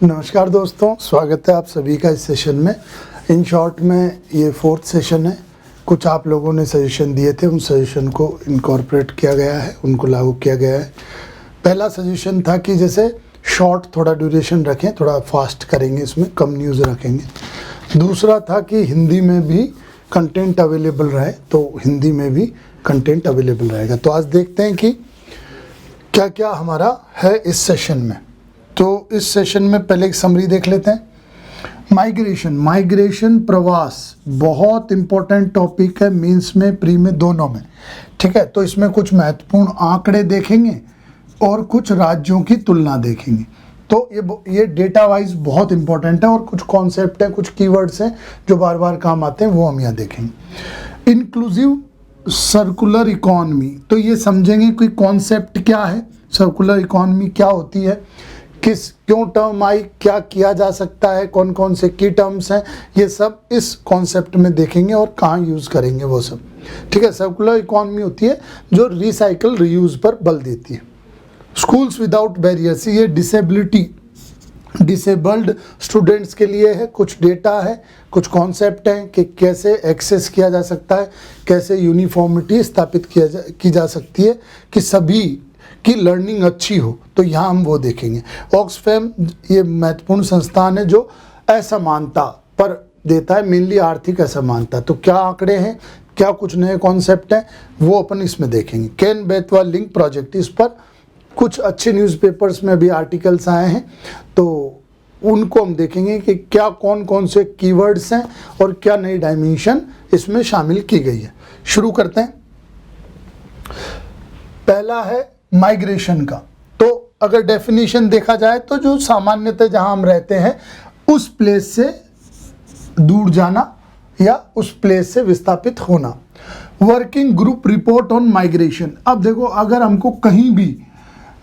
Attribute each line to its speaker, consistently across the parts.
Speaker 1: नमस्कार दोस्तों, स्वागत है आप सभी का इस सेशन में। इन शॉर्ट में ये 4th सेशन है। कुछ आप लोगों ने सजेशन दिए थे, उन सजेशन को इनकॉर्पोरेट किया गया है, उनको लागू किया गया है। पहला सजेशन था कि जैसे शॉर्ट थोड़ा ड्यूरेशन रखें, थोड़ा फास्ट करेंगे, इसमें कम न्यूज़ रखेंगे। दूसरा था कि हिंदी में भी कंटेंट अवेलेबल रहे, तो हिंदी में भी कंटेंट अवेलेबल रहेगा। तो आज देखते हैं कि क्या क्या हमारा है इस सेशन में। तो इस सेशन में पहले एक समरी देख लेते हैं। माइग्रेशन प्रवास बहुत इंपॉर्टेंट टॉपिक है, मीन्स में, प्री में, दोनों में। ठीक है, तो इसमें कुछ महत्वपूर्ण आंकड़े देखेंगे और कुछ राज्यों की तुलना देखेंगे। तो ये डेटा वाइज बहुत इंपॉर्टेंट है और कुछ कॉन्सेप्ट है, कुछ कीवर्ड्स हैं जो बार बार काम आते हैं, वो हम यहाँ देखेंगे। इंक्लूसिव सर्कुलर इकॉनमी, तो ये समझेंगे कि कॉन्सेप्ट क्या है, सर्कुलर इकॉनमी क्या होती है, क्यों टर्म आई, क्या किया जा सकता है, कौन कौन से की टर्म्स हैं, ये सब इस कॉन्सेप्ट में देखेंगे और कहाँ यूज़ करेंगे वो सब। ठीक है, सर्कुलर इकॉनमी होती है जो रिसाइकल रीयूज़ पर बल देती है। स्कूल्स विदाउट बैरियर्स, ये डिसेबल्ड स्टूडेंट्स के लिए है। कुछ डेटा है, कुछ कॉन्सेप्ट हैं कि कैसे एक्सेस किया जा सकता है, कैसे यूनिफॉर्मिटी स्थापित की जा सकती है कि सभी की लर्निंग अच्छी हो, तो यहाँ हम वो देखेंगे। ऑक्सफैम ये महत्वपूर्ण संस्थान है जो असमानता पर देता है, मेनली आर्थिक असमानता। तो क्या आंकड़े हैं, क्या कुछ नए कॉन्सेप्ट हैं, वो अपन इसमें देखेंगे। केन बेतवा लिंक प्रोजेक्ट, इस पर कुछ अच्छे न्यूज़पेपर्स में भी आर्टिकल्स आए हैं, तो उनको हम देखेंगे कि क्या कौन कौन से कीवर्ड्स हैं और क्या नई डायमेंशन इसमें शामिल की गई है। शुरू करते हैं। पहला है माइग्रेशन का। तो अगर डेफिनेशन देखा जाए तो जो सामान्यतः जहां हम रहते हैं उस प्लेस से दूर जाना या उस प्लेस से विस्थापित होना। Working group report on migration. अब देखो, अगर हमको कहीं भी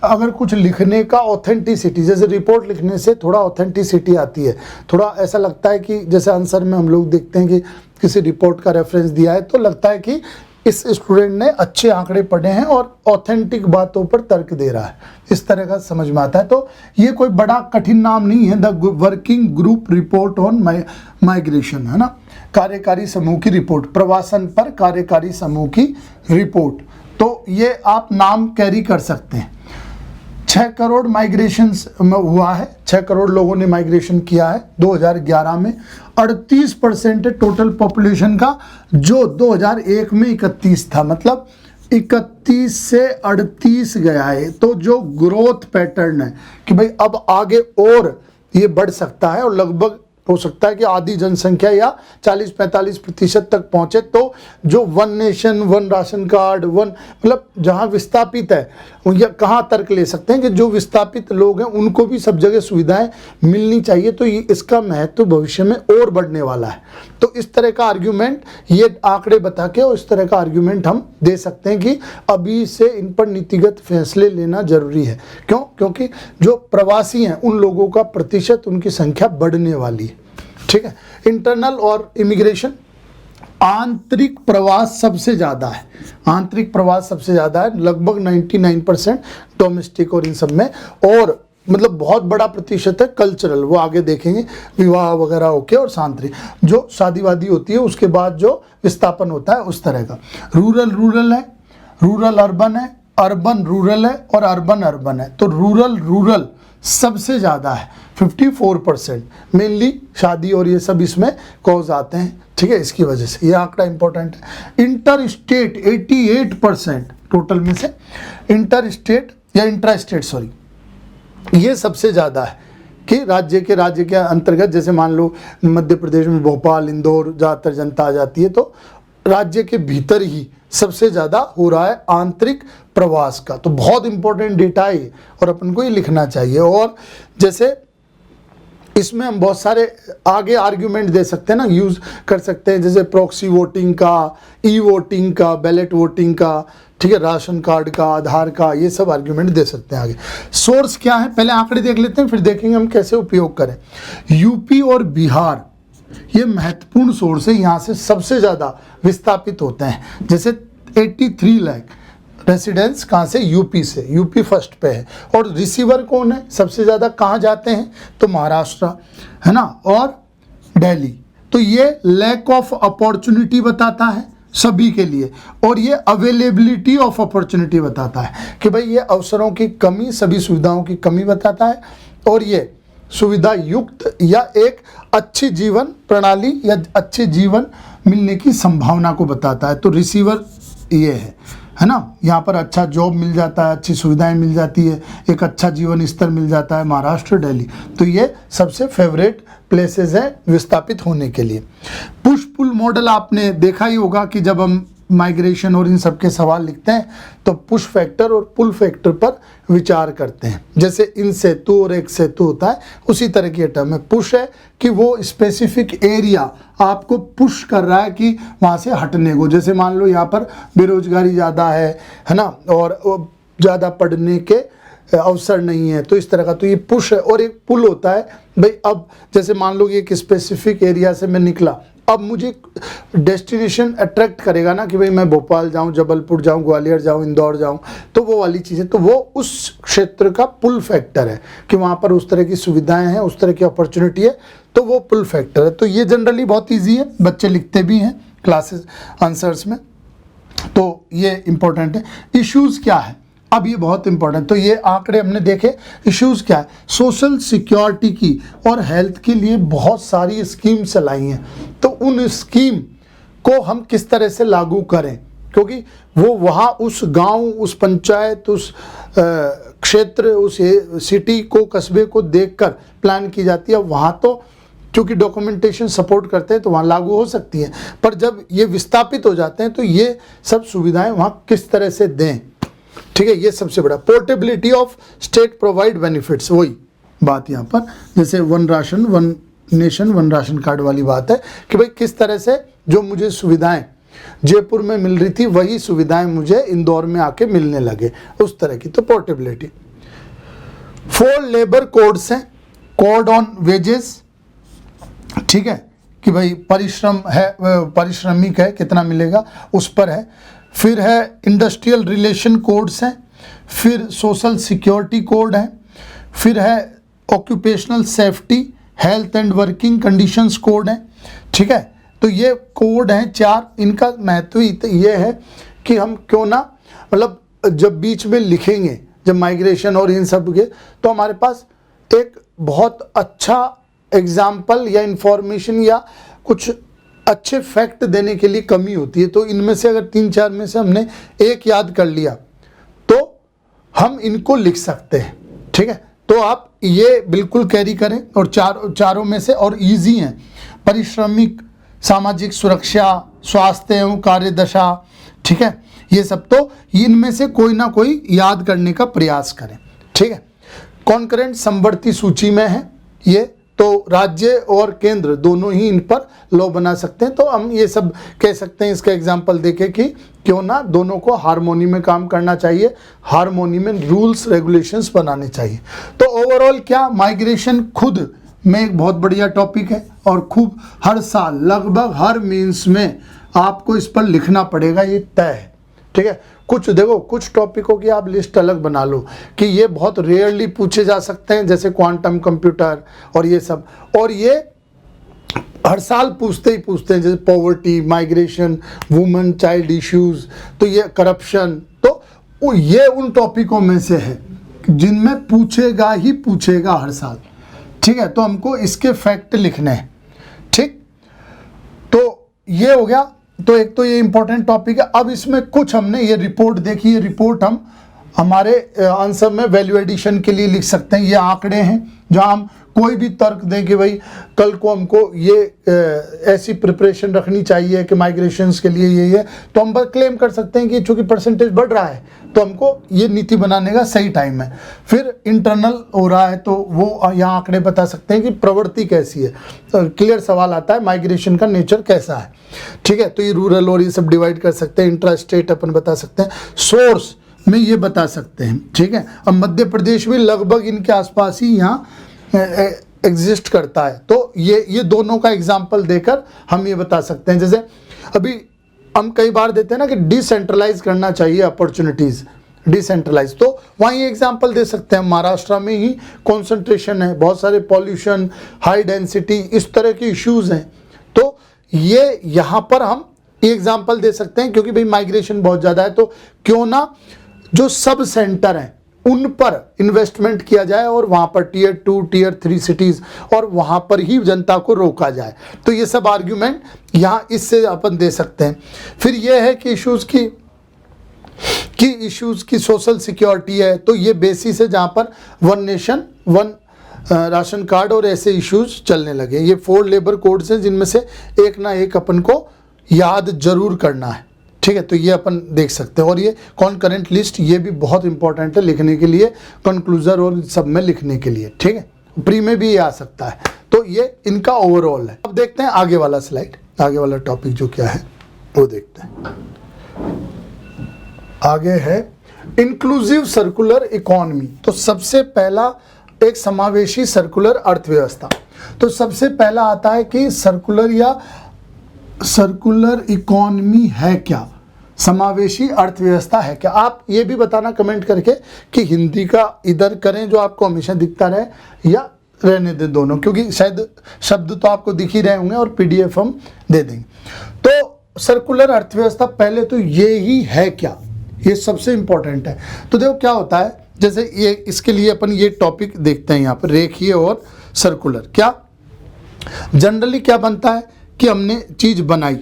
Speaker 1: अगर कुछ लिखने का ऑथेंटिसिटी, जैसे रिपोर्ट लिखने से थोड़ा ऑथेंटिसिटी आती है, थोड़ा ऐसा लगता है कि जैसे आंसर में हम लोग देखते हैं कि किसी रिपोर्ट का रेफरेंस दिया है तो लगता है कि इस स्टूडेंट ने अच्छे आंकड़े पढ़े हैं और ऑथेंटिक बातों पर तर्क दे रहा है, इस तरह का समझ में आता है। तो ये कोई बड़ा कठिन नाम नहीं है, the working group report on migration, है ना, कार्यकारी समूह की रिपोर्ट, प्रवासन पर कार्यकारी समूह की रिपोर्ट। तो ये आप नाम कैरी कर सकते हैं। 6 करोड़ माइग्रेशन हुआ है, 6 करोड़ लोगों ने माइग्रेशन किया है 2011 में। 38% है टोटल पॉपुलेशन का, जो 2001 में 31 था, मतलब 31 से 38 गया है। तो जो ग्रोथ पैटर्न है कि भाई अब आगे और ये बढ़ सकता है और लगभग हो सकता है कि आधी जनसंख्या या 40-45% तक पहुंचे। तो जो one nation one ration card, one मतलब जहां विस्थापित है, या कहां तर्क ले सकते हैं कि जो विस्थापित लोग हैं उनको भी सब जगह सुविधाएं मिलनी चाहिए। तो ये इसका महत्व भविष्य में और बढ़ने वाला है। तो इस तरह का आर्ग्यूमेंट, ये आंकड़े बता के और इस तरह का आर्ग्यूमेंट हम दे सकते हैं कि अभी से इन पर नीतिगत फैसले लेना जरूरी है। क्यों? क्योंकि जो प्रवासी हैं उन लोगों का प्रतिशत, उनकी संख्या बढ़ने वाली है। ठीक है। इंटरनल और इमिग्रेशन, आंतरिक प्रवास सबसे ज़्यादा है, आंतरिक प्रवास सबसे ज़्यादा है, लगभग 99% डोमेस्टिक और इन सब में, और मतलब बहुत बड़ा प्रतिशत है कल्चरल, वो आगे देखेंगे, विवाह वगैरह होके और सांतरिक जो शादी वादी होती है उसके बाद जो विस्थापन होता है उस तरह का। रूरल है, रूरल अर्बन है, अर्बन रूरल है और अर्बन अर्बन है। तो रूरल सबसे ज़्यादा है 54%, मेनली शादी और ये सब इसमें कॉज आते हैं। ठीक है, इसकी वजह से ये आंकड़ा इंपॉर्टेंट है। इंटर स्टेट 88% टोटल में से, इंटर स्टेट या इंट्रा स्टेट सॉरी, ये सबसे ज़्यादा है कि राज्य के अंतर्गत, जैसे मान लो मध्य प्रदेश में भोपाल, इंदौर ज़्यादातर जनता आ जाती है, तो राज्य के भीतर ही सबसे ज़्यादा हो रहा है आंतरिक प्रवास का। तो बहुत इंपॉर्टेंट डेटा है और अपन को ये लिखना चाहिए। और जैसे इसमें हम बहुत सारे आगे आर्ग्यूमेंट दे सकते हैं ना, यूज़ कर सकते हैं, जैसे प्रॉक्सी वोटिंग का, ई वोटिंग का, बैलेट वोटिंग का, ठीक है, राशन कार्ड का, आधार का, ये सब आर्ग्यूमेंट दे सकते हैं आगे। सोर्स क्या है, पहले आंकड़े देख लेते हैं, फिर देखेंगे हम कैसे उपयोग करें। यूपी और बिहार ये महत्वपूर्ण सोर्स है, यहाँ से सबसे ज़्यादा विस्थापित होते हैं। जैसे 83 लाख रेसिडेंस कहाँ से, यूपी से, यूपी फर्स्ट पे है। और रिसीवर कौन है, सबसे ज़्यादा कहाँ जाते हैं, तो महाराष्ट्र है ना, और दिल्ली। तो ये लैक ऑफ अपॉर्चुनिटी बताता है सभी के लिए, और ये अवेलेबिलिटी ऑफ अपॉर्चुनिटी बताता है कि भाई ये अवसरों की कमी, सभी सुविधाओं की कमी बताता है, और ये सुविधा युक्त या एक अच्छी जीवन प्रणाली या अच्छे जीवन मिलने की संभावना को बताता है। तो रिसीवर ये है ना, यहाँ पर अच्छा जॉब मिल जाता है, अच्छी सुविधाएं मिल जाती है, एक अच्छा जीवन स्तर मिल जाता है, महाराष्ट्र, दिल्ली। तो ये सबसे फेवरेट प्लेसेस है विस्थापित होने के लिए। पुश पुल मॉडल आपने देखा ही होगा कि जब हम माइग्रेशन और इन सब के सवाल लिखते हैं तो पुश फैक्टर और पुल फैक्टर पर विचार करते हैं। जैसे इन सेतु और एक सेतु होता है, उसी तरह की टर्म है। पुश है कि वो स्पेसिफिक एरिया आपको पुश कर रहा है कि वहाँ से हटने को। जैसे मान लो यहाँ पर बेरोजगारी ज़्यादा है ना, और ज़्यादा पढ़ने के अवसर नहीं है, तो इस तरह का, तो ये पुश है। और एक पुल होता है भाई, अब जैसे मान लो एक स्पेसिफिक एरिया से मैं निकला, अब मुझे डेस्टिनेशन अट्रैक्ट करेगा ना कि भाई मैं भोपाल जाऊं, जबलपुर जाऊं, ग्वालियर जाऊं, इंदौर जाऊं, तो वो वाली चीज़ें, तो वो उस क्षेत्र का पुल फैक्टर है कि वहाँ पर उस तरह की सुविधाएं हैं, उस तरह की अपॉर्चुनिटी है, तो वो पुल फैक्टर है। तो ये जनरली बहुत ईजी है, बच्चे लिखते भी हैं क्लासेस आंसर्स में, तो ये इंपॉर्टेंट है। इश्यूज़ क्या है, अब ये बहुत इंपॉर्टेंट, तो ये आंकड़े हमने देखे। इश्यूज़ क्या है, सोशल सिक्योरिटी की और हेल्थ के लिए बहुत सारी स्कीम चलाई हैं, तो उन स्कीम को हम किस तरह से लागू करें, क्योंकि वो वहाँ उस गांव, उस पंचायत, उस क्षेत्र, उस सिटी को, कस्बे को देखकर प्लान की जाती है। वहाँ तो क्योंकि डॉक्यूमेंटेशन सपोर्ट करते हैं तो वहाँ लागू हो सकती है, पर जब ये विस्थापित हो जाते हैं तो ये सब सुविधाएं वहाँ किस तरह से दें, ठीक है, ये सबसे बड़ा। Portability of state provide benefits, वही बात यहाँ पर, जैसे one ration, one nation, one ration card वाली बात है कि भाई किस तरह से जो मुझे सुविधाएं जयपुर में मिल रही थी वही सुविधाएं मुझे इंदौर में आके मिलने लगे, उस तरह की। तो पोर्टेबिलिटी। 4 लेबर कोड्स हैं, कोड ऑन वेजेस, ठीक है, कि भाई परिश्रम है, पारिश्रमिक है कितना मिलेगा उस पर है। फिर है इंडस्ट्रियल रिलेशन कोड्स हैं, फिर सोशल सिक्योरिटी कोड है, फिर है occupational safety, health and working conditions code है, ठीक है। तो ये कोड हैं 4। इनका महत्व ये है कि हम क्यों ना, मतलब जब बीच में लिखेंगे, जब माइग्रेशन और इन सब के, तो हमारे पास एक बहुत अच्छा एग्जाम्पल या इंफॉर्मेशन या कुछ अच्छे फैक्ट देने के लिए कमी होती है। तो इनमें से अगर 3-4 में से हमने एक याद कर लिया तो हम इनको लिख सकते हैं, ठीक है। तो आप ये बिल्कुल कैरी करें, और चारों में से, और इजी हैं। पारिश्रमिक, सामाजिक सुरक्षा, स्वास्थ्य एवं कार्यदशा, ठीक है, ये सब, तो इनमें से कोई ना कोई याद करने का प्रयास करें, ठीक है। कॉन्करेंट समवर्ती सूची में है ये, तो राज्य और केंद्र दोनों ही इन पर लॉ बना सकते हैं। तो हम ये सब कह सकते हैं, इसका एग्जांपल देके कि क्यों ना दोनों को हार्मोनी में काम करना चाहिए, हार्मोनी में रूल्स रेगुलेशंस बनाने चाहिए। तो ओवरऑल क्या, माइग्रेशन खुद में एक बहुत बढ़िया टॉपिक है, और खूब हर साल लगभग हर मीन्स में आपको इस पर लिखना पड़ेगा, ये तय है, ठीक है। कुछ देखो, कुछ टॉपिकों की आप लिस्ट अलग बना लो कि ये बहुत रेयरली पूछे जा सकते हैं, जैसे क्वांटम कंप्यूटर और ये सब, और ये हर साल पूछते ही पूछते हैं, जैसे poverty, migration, women child issues, तो ये करप्शन, तो ये उन टॉपिकों में से है जिनमें पूछेगा ही पूछेगा हर साल, ठीक है। तो हमको इसके फैक्ट लिखने हैं, ठीक। तो ये हो गया, तो एक तो ये इंपॉर्टेंट टॉपिक है। अब इसमें कुछ हमने ये रिपोर्ट देखी, ये रिपोर्ट हम हमारे आंसर में वैल्यू एडिशन के लिए लिख सकते हैं। ये आंकड़े हैं जहां हम कोई भी तर्क दें कि भाई कल को हमको ये ऐसी प्रिपरेशन रखनी चाहिए कि माइग्रेशंस के लिए ये, तो हम क्लेम कर सकते हैं कि चूंकि परसेंटेज बढ़ रहा है तो हमको ये नीति बनाने का सही टाइम है। फिर इंटरनल हो रहा है तो वो यहाँ आंकड़े बता सकते हैं कि प्रवृत्ति कैसी है, तो क्लियर सवाल आता है माइग्रेशन का नेचर कैसा है, ठीक है। तो ये रूरल और ये सब डिवाइड कर सकते हैं, इंट्रा स्टेट अपन बता सकते हैं, सोर्स में ये बता सकते हैं, ठीक है। अब मध्य प्रदेश में लगभग इनके आसपास ही यहाँ एग्जिस्ट करता है, तो ये दोनों का एग्जाम्पल देकर हम ये बता सकते हैं। जैसे अभी हम कई बार देते हैं ना कि डिसेंट्रलाइज करना चाहिए अपॉर्चुनिटीज, डिसेंट्रलाइज। तो वहीं एग्जांपल दे सकते हैं, महाराष्ट्र में ही कॉन्सेंट्रेशन है, बहुत सारे पॉल्यूशन, हाई डेंसिटी, इस तरह के इश्यूज हैं। तो ये यहाँ पर हम एग्जांपल दे सकते हैं, क्योंकि भाई माइग्रेशन बहुत ज़्यादा है, तो क्यों ना जो सब सेंटर हैं उन पर इन्वेस्टमेंट किया जाए और वहाँ पर टियर 2 टियर 3 सिटीज़, और वहाँ पर ही जनता को रोका जाए। तो ये सब आर्ग्यूमेंट यहाँ इससे अपन दे सकते हैं। फिर ये है कि इश्यूज़ की सोशल सिक्योरिटी है, तो ये बेसिस है जहाँ पर one nation one ration card और ऐसे इश्यूज चलने लगे। ये 4 लेबर कोड्स हैं जिनमें से एक ना एक अपन को याद जरूर करना है, ठीक है। तो ये अपन देख सकते हैं। और ये कॉन्करेंट लिस्ट, ये भी बहुत इंपॉर्टेंट है लिखने के लिए, कंक्लूजन और सब में लिखने के लिए, ठीक है। प्री में भी ये आ सकता है। तो ये इनका ओवरऑल है। अब देखते हैं आगे वाला स्लाइड, आगे वाला टॉपिक जो क्या है वो देखते हैं। आगे है इंक्लूसिव सर्कुलर इकोनॉमी। तो सबसे पहला एक समावेशी सर्कुलर अर्थव्यवस्था। तो सबसे पहला आता है कि सर्कुलर या सर्कुलर इकोनॉमी है क्या, समावेशी अर्थव्यवस्था है क्या। आप ये भी बताना कमेंट करके कि हिंदी का इधर करें जो आपको हमेशा दिखता रहे, या रहने दें दोनों, क्योंकि शायद शब्द तो आपको दिख ही रहे होंगे और पीडीएफ हम दे देंगे। तो सर्कुलर अर्थव्यवस्था पहले तो ये ही है क्या, ये सबसे इंपॉर्टेंट है। तो देखो क्या होता है, जैसे ये इसके लिए अपन ये टॉपिक देखते हैं यहाँ पर, रेखीय और सर्कुलर। क्या जनरली क्या बनता है कि हमने चीज़ बनाई,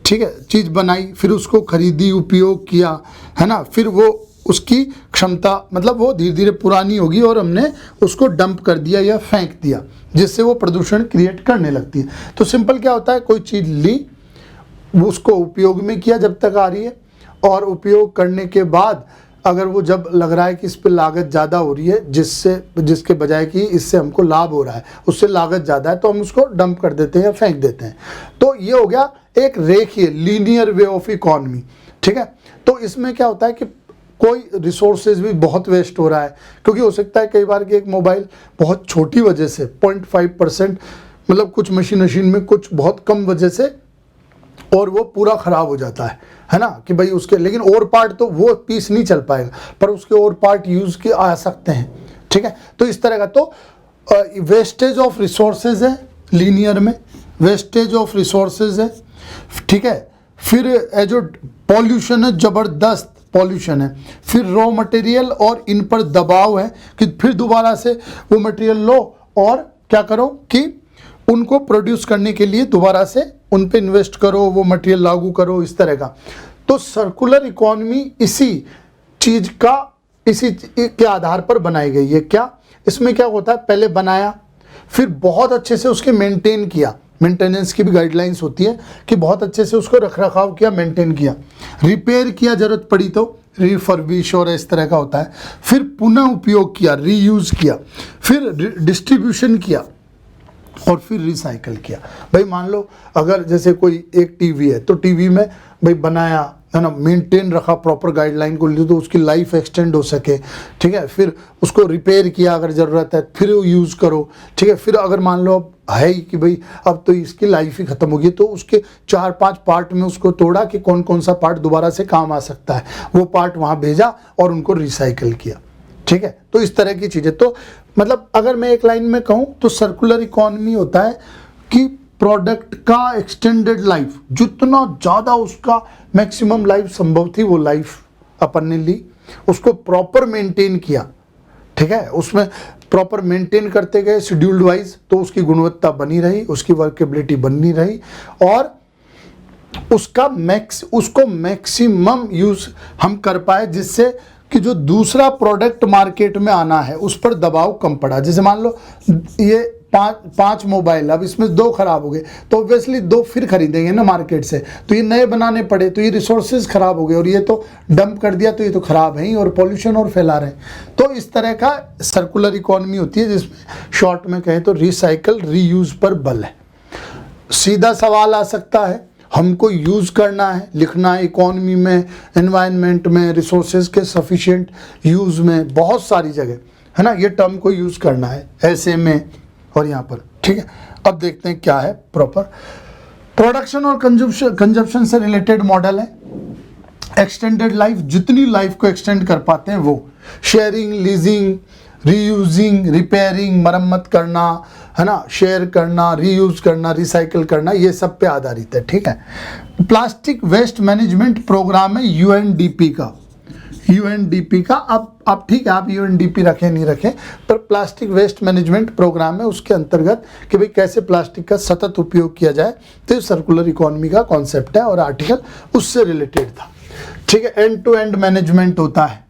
Speaker 1: ठीक है, चीज़ बनाई, फिर उसको खरीदी, उपयोग किया, है ना, फिर वो उसकी क्षमता, मतलब वो धीरे धीरे पुरानी होगी और हमने उसको डंप कर दिया या फेंक दिया, जिससे वो प्रदूषण क्रिएट करने लगती है। तो सिंपल क्या होता है, कोई चीज़ ली, उसको उपयोग में किया जब तक आ रही है, और उपयोग करने के बाद अगर वो जब लग रहा है कि इस पर लागत ज़्यादा हो रही है, जिसके बजाय कि इससे हमको लाभ हो रहा है, उससे लागत ज़्यादा है, तो हम उसको डंप कर देते हैं या फेंक देते हैं। तो ये हो गया एक रेखीय लीनियर वे ऑफ इकोनॉमी, ठीक है। तो इसमें क्या होता है कि कोई रिसोर्सेज भी बहुत वेस्ट हो रहा है, क्योंकि हो सकता है कई बार कि एक मोबाइल बहुत छोटी वजह से 0.5%, मतलब कुछ मशीन में कुछ बहुत कम वजह से, और वो पूरा ख़राब हो जाता है ना, कि भाई उसके, लेकिन और पार्ट तो वो पीस नहीं चल पाएगा, पर उसके और पार्ट यूज़ के आ सकते हैं, ठीक है। तो इस तरह का तो वेस्टेज ऑफ रिसोर्सेज है लीनियर में, वेस्टेज ऑफ रिसोर्सेज है, ठीक है। फिर जो पॉल्यूशन है, ज़बरदस्त पॉल्यूशन है। फिर रॉ मटेरियल और इन पर दबाव है कि फिर दोबारा से वो मटेरियल लो और क्या करो कि उनको प्रोड्यूस करने के लिए दोबारा से उन पे इन्वेस्ट करो, वो मटेरियल लागू करो, इस तरह का। तो सर्कुलर इकोनॉमी इसी चीज़ का, इसी के आधार पर बनाई गई है। क्या इसमें क्या होता है, पहले बनाया, फिर बहुत अच्छे से उसके मेंटेन किया, मेंटेनेंस की भी गाइडलाइंस होती है कि बहुत अच्छे से उसको रख रखाव किया, मेंटेन किया, रिपेयर किया, ज़रूरत पड़ी तो रिफर्बिश और इस तरह का होता है। फिर पुनः उपयोग किया, रीयूज़ किया, फिर डिस्ट्रीब्यूशन किया, और फिर रिसाइकल किया। भाई मान लो अगर जैसे कोई एक टीवी है, तो टीवी में भाई बनाया, है ना, मेंटेन रखा, प्रॉपर गाइडलाइन को लिए तो उसकी लाइफ एक्सटेंड हो सके, ठीक है। फिर उसको रिपेयर किया अगर ज़रूरत है, फिर यूज़ करो, ठीक है। फिर अगर मान लो अब है ही कि भाई अब तो इसकी लाइफ ही ख़त्म होगी, तो उसके 4-5 पार्ट में उसको तोड़ा कि कौन कौन सा पार्ट दोबारा से काम आ सकता है, वो पार्ट वहाँ भेजा और उनको रिसाइकल किया, ठीक है। तो इस तरह की चीज़ें, तो मतलब अगर मैं एक लाइन में कहूँ तो सर्कुलर इकोनॉमी होता है कि प्रोडक्ट का एक्सटेंडेड लाइफ, जितना ज़्यादा उसका मैक्सिमम लाइफ संभव थी वो लाइफ अपन ने ली, उसको प्रॉपर मेंटेन किया, ठीक है। उसमें प्रॉपर मेंटेन करते गए शेड्यूल्ड वाइज, तो उसकी गुणवत्ता बनी रही, उसकी वर्केबिलिटी बनी रही, और उसको मैक्सिमम यूज़ हम कर पाए, जिससे कि जो दूसरा प्रोडक्ट मार्केट में आना है उस पर दबाव कम पड़ा। जैसे मान लो ये पांच मोबाइल, अब इसमें 2 खराब हो गए, तो ऑब्वियसली 2 फिर खरीदेंगे ना मार्केट से, तो ये नए बनाने पड़े, तो ये रिसोर्सेज खराब हो गए, और ये तो डंप कर दिया तो ये तो खराब है ही, और पॉल्यूशन और फैला रहे हैं। तो इस तरह का सर्कुलर इकोनॉमी होती है, जिसमें शॉर्ट में कहें तो रिसाइकल रीयूज पर बल है। सीधा सवाल आ सकता है, हमको यूज़ करना है, लिखना है इकोनॉमी में, एनवायरनमेंट में, रिसोर्सेज के सफिशिएंट यूज़ में, बहुत सारी जगह, है ना, ये टर्म को यूज़ करना है ऐसे में और यहाँ पर, ठीक है। अब देखते हैं क्या है प्रॉपर। प्रोडक्शन और कंजप्शन से रिलेटेड मॉडल है। एक्सटेंडेड लाइफ, जितनी लाइफ को एक्सटेंड कर पाते हैं वो। शेयरिंग, लीजिंग, रीयूजिंग, रिपेयरिंग, मरम्मत करना, है ना, शेयर करना, रीयूज करना, रिसाइकिल करना, ये सब पे आधारित है। ठीक है। प्लास्टिक वेस्ट मैनेजमेंट प्रोग्राम है यूएनडीपी का। यूएनडीपी का अब ठीक है, आप यूएनडीपी रखें नहीं रखें, पर प्लास्टिक वेस्ट मैनेजमेंट प्रोग्राम है, उसके अंतर्गत कि भाई कैसे प्लास्टिक का सतत उपयोग किया जाए, तो सर्कुलर इकोनॉमी का कॉन्सेप्ट है और आर्टिकल उससे रिलेटेड था। ठीक है। एंड टू एंड मैनेजमेंट होता है,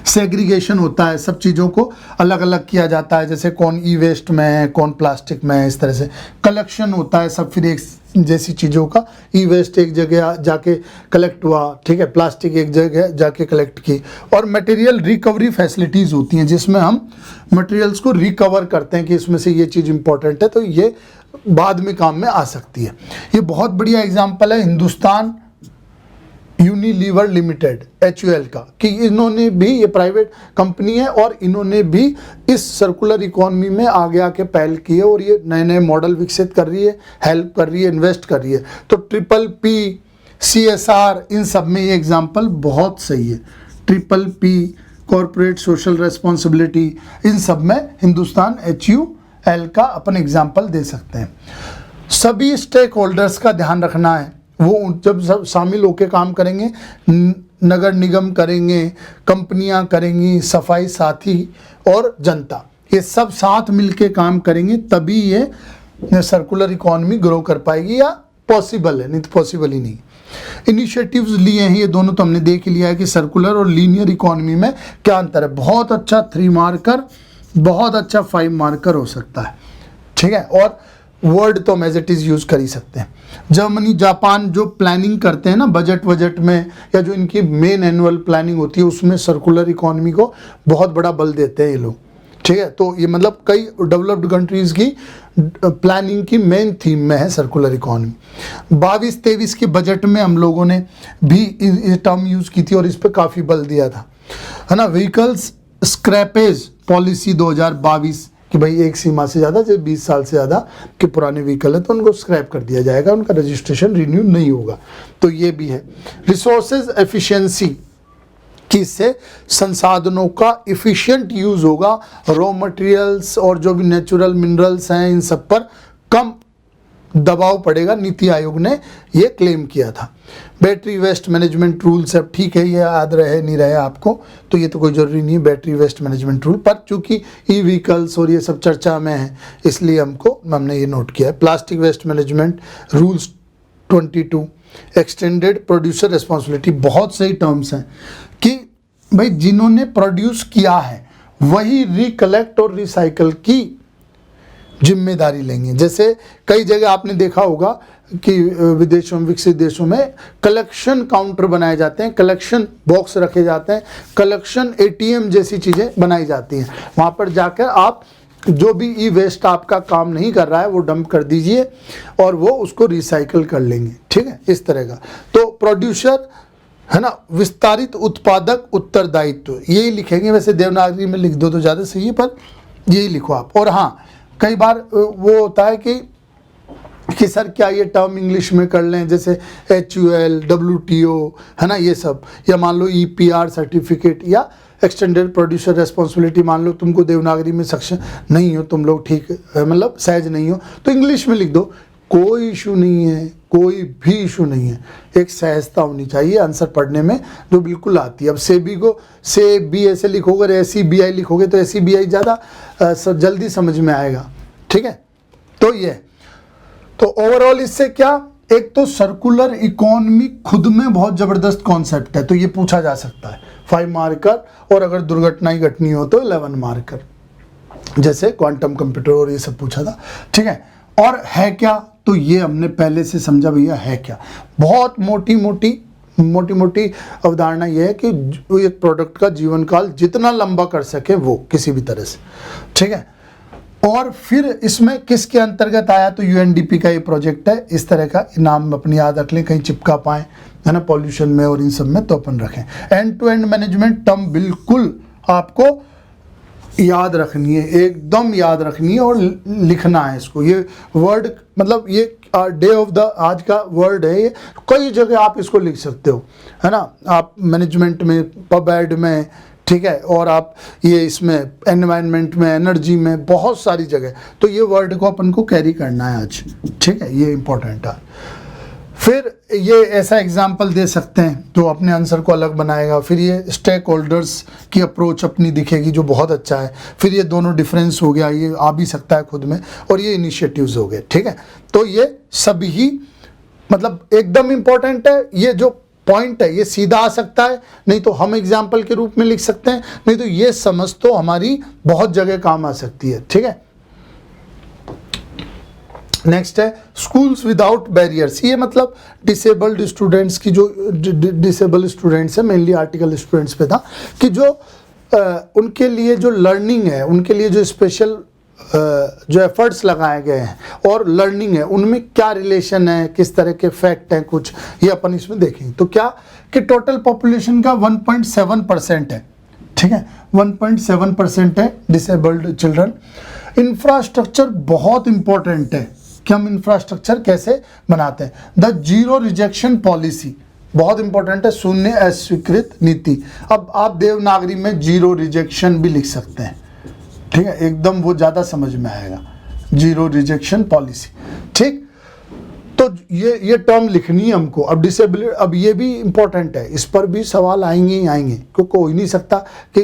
Speaker 1: सेग्रीगेशन होता है, सब चीज़ों को अलग अलग किया जाता है, जैसे कौन ई वेस्ट में है, कौन प्लास्टिक में है, इस तरह से कलेक्शन होता है सब फिर एक जैसी चीज़ों का। ई वेस्ट एक जगह जाके कलेक्ट हुआ, ठीक है, प्लास्टिक एक जगह जाके कलेक्ट की। और मटेरियल रिकवरी फैसिलिटीज़ होती हैं जिसमें हम मटेरियल्स को रिकवर करते हैं कि इसमें से ये चीज़ इंपॉर्टेंट है, तो ये बाद में काम में आ सकती है। ये बहुत बढ़िया एग्जाम्पल है हिंदुस्तान यूनिलीवर लिमिटेड HUL का, कि इन्होंने भी, ये प्राइवेट कंपनी है और इन्होंने भी इस सर्कुलर इकोनॉमी में आगे आके पहल की है और ये नए नए मॉडल विकसित कर रही है, हेल्प कर रही है, इन्वेस्ट कर रही है। तो PPP, CSR, इन सब में ये एग्जाम्पल बहुत सही है। PPP, कॉरपोरेट सोशल रेस्पॉन्सिबिलिटी, इन सब में हिंदुस्तान HUL का अपन एग्जाम्पल दे सकते हैं। सभी स्टेक होल्डर्स का ध्यान रखना है, वो जब सब शामिल होकर काम करेंगे, नगर निगम करेंगे, कंपनियां करेंगी, सफाई साथी और जनता, ये सब साथ मिलके काम करेंगे, तभी ये सर्कुलर इकोनॉमी ग्रो कर पाएगी, या पॉसिबल है, नहीं तो पॉसिबल ही नहीं। इनिशिएटिव्स लिए हैं ये दोनों, तो हमने देख लिया है कि सर्कुलर और लीनियर इकोनॉमी में क्या अंतर है। बहुत अच्छा 3 मार्कर, बहुत अच्छा 5 मार्कर हो सकता है। ठीक है। और वर्ड तो हम एज इट इज़ यूज़ कर ही सकते हैं। जर्मनी, जापान जो प्लानिंग करते हैं ना बजट में, या जो इनकी मेन एनुअल प्लानिंग होती है, उसमें सर्कुलर इकोनॉमी को बहुत बड़ा बल देते हैं ये लोग। ठीक है। तो ये मतलब कई डेवलप्ड कंट्रीज़ की प्लानिंग की मेन थीम में है सर्कुलर इकोनॉमी। 22-23 के बजट में हम लोगों ने भी ये टर्म यूज़ की थी और इस पर काफ़ी बल दिया था, है ना। व्हीकल्स स्क्रैपेज पॉलिसी 2022 कि भाई एक सीमा से ज़्यादा, जब 20 साल से ज़्यादा के पुराने व्हीकल है तो उनको स्क्रैप कर दिया जाएगा, उनका रजिस्ट्रेशन रिन्यू नहीं होगा। तो ये भी है। रिसोर्सेज एफिशिएंसी, कि इससे संसाधनों का इफ़िशिएंट यूज़ होगा, रॉ मटेरियल्स और जो भी नेचुरल मिनरल्स हैं इन सब पर कम दबाव पड़ेगा, नीति आयोग ने ये क्लेम किया था। बैटरी वेस्ट मैनेजमेंट रूल्स, अब ठीक है ये याद रहे नहीं रहे आपको, तो ये तो कोई ज़रूरी नहीं है बैटरी वेस्ट मैनेजमेंट रूल, पर चूँकि ई व्हीकल्स और ये सब चर्चा में है इसलिए हमने ये नोट किया है। Plastic waste management rules 22, extended producer responsibility, बहुत सही टर्म्स हैं कि भाई जिन्होंने प्रोड्यूस किया है वही रिकलेक्ट और रिसाइकल की जिम्मेदारी लेंगे। जैसे कई जगह आपने देखा होगा कि विदेशों में, विकसित देशों में कलेक्शन काउंटर बनाए जाते हैं, कलेक्शन बॉक्स रखे जाते हैं, कलेक्शन ATM जैसी चीज़ें बनाई जाती हैं। वहाँ पर जाकर आप जो भी ई वेस्ट आपका काम नहीं कर रहा है वो डंप कर दीजिए और वो उसको रिसाइकल कर लेंगे। ठीक है, इस तरह का। तो प्रोड्यूसर, है ना, विस्तारित उत्पादक उत्तरदायित्व, यही लिखेंगे। वैसे देवनागरी में लिख दो तो ज़्यादा सही है, पर यही लिखो आप। और हाँ, कई बार वो होता है कि सर क्या ये टर्म इंग्लिश में कर लें, जैसे HUL, WTO, है ना, ये सब, या मान लो EPR सर्टिफिकेट या एक्सटेंडेड प्रोड्यूसर रेस्पॉन्सिबिलिटी, मान लो तुमको देवनागरी में सक्षम नहीं हो, तुम लोग ठीक मतलब सहज नहीं हो, तो इंग्लिश में लिख दो, कोई इशू नहीं है, कोई भी इशू नहीं है। एक सहजता होनी चाहिए आंसर पढ़ने में जो बिल्कुल आती है। अब सेबी को SEBI ऐसे लिखोगे, SEBI लिखोगे तो SEBI ज़्यादा जल्दी समझ में आएगा। ठीक है, तो ये तो ओवरऑल इससे क्या, एक तो सर्कुलर इकोनॉमी खुद में बहुत ज़बरदस्त कॉन्सेप्ट है, तो ये पूछा जा सकता है 5 मार्कर, और अगर दुर्घटना ही घटनी हो तो 11 मार्कर, जैसे क्वांटम कंप्यूटर और ये सब पूछा था। ठीक है, और है क्या, तो ये हमने पहले से समझा भैया है क्या। बहुत मोटी मोटी अवधारणा ये है कि एक प्रोडक्ट का जीवन काल जितना लंबा कर सके वो किसी भी तरह से। ठीक है, और फिर इसमें किसके अंतर्गत आया, तो UNDP का ये प्रोजेक्ट है। इस तरह का नाम अपनी याद रख लें, कहीं चिपका पाएँ, है ना, पॉल्यूशन में और इन सब में, तो अपन रखें। End to end management term बिल्कुल आपको याद रखनी है, एकदम याद रखनी है और लिखना है इसको। ये वर्ड मतलब ये डे ऑफ द आज का वर्ड है, ये कई जगह आप इसको लिख सकते हो, है ना। आप मैनेजमेंट में, पब एड में, ठीक है, और आप ये इसमें एनवायरनमेंट में, एनर्जी में, बहुत सारी जगह। तो ये वर्ड को अपन को कैरी करना है आज, ठीक है, ये इंपॉर्टेंट है। फिर ये ऐसा एग्जाम्पल दे सकते हैं तो अपने आंसर को अलग बनाएगा। फिर ये स्टेक होल्डर्स की अप्रोच अपनी दिखेगी जो बहुत अच्छा है। फिर ये दोनों डिफरेंस हो गया, ये आ भी सकता है खुद में, और ये इनिशिएटिव्स हो गए, ठीक है। तो ये सभी ही मतलब एकदम इम्पोर्टेंट है। ये जो पॉइंट है ये सीधा आ सकता है, नहीं तो हम एग्जाम्पल के रूप में लिख सकते हैं, नहीं तो ये समझ तो हमारी बहुत जगह काम आ सकती है, ठीक है। नेक्स्ट है स्कूल्स विदाउट बैरियर्स। ये मतलब डिसेबल्ड स्टूडेंट्स की, जो डिसेबल्ड स्टूडेंट्स है, मेनली आर्टिकल स्टूडेंट्स पे था, कि जो उनके लिए जो लर्निंग है, उनके लिए जो स्पेशल जो एफर्ट्स लगाए गए हैं और लर्निंग है, उनमें क्या रिलेशन है, किस तरह के फैक्ट हैं, कुछ ये अपन इसमें देखेंगे। तो क्या कि टोटल पॉपुलेशन का 1.7% है, ठीक है, 1.7% है डिसेबल्ड चिल्ड्रन। इंफ्रास्ट्रक्चर बहुत इंपॉर्टेंट है कि हम इंफ्रास्ट्रक्चर कैसे बनाते हैं। द जीरो रिजेक्शन पॉलिसी बहुत इंपॉर्टेंट है, शून्य अस्वीकृत नीति। अब आप देवनागरी में जीरो रिजेक्शन भी लिख सकते हैं, ठीक है, एकदम वो ज़्यादा समझ में आएगा, जीरो रिजेक्शन पॉलिसी, ठीक। तो ये टर्म लिखनी है हमको। अब डिसेबिलिटी, अब ये भी इंपॉर्टेंट है, इस पर भी सवाल आएंगे ही आएंगे, क्योंकि हो ही नहीं सकता कि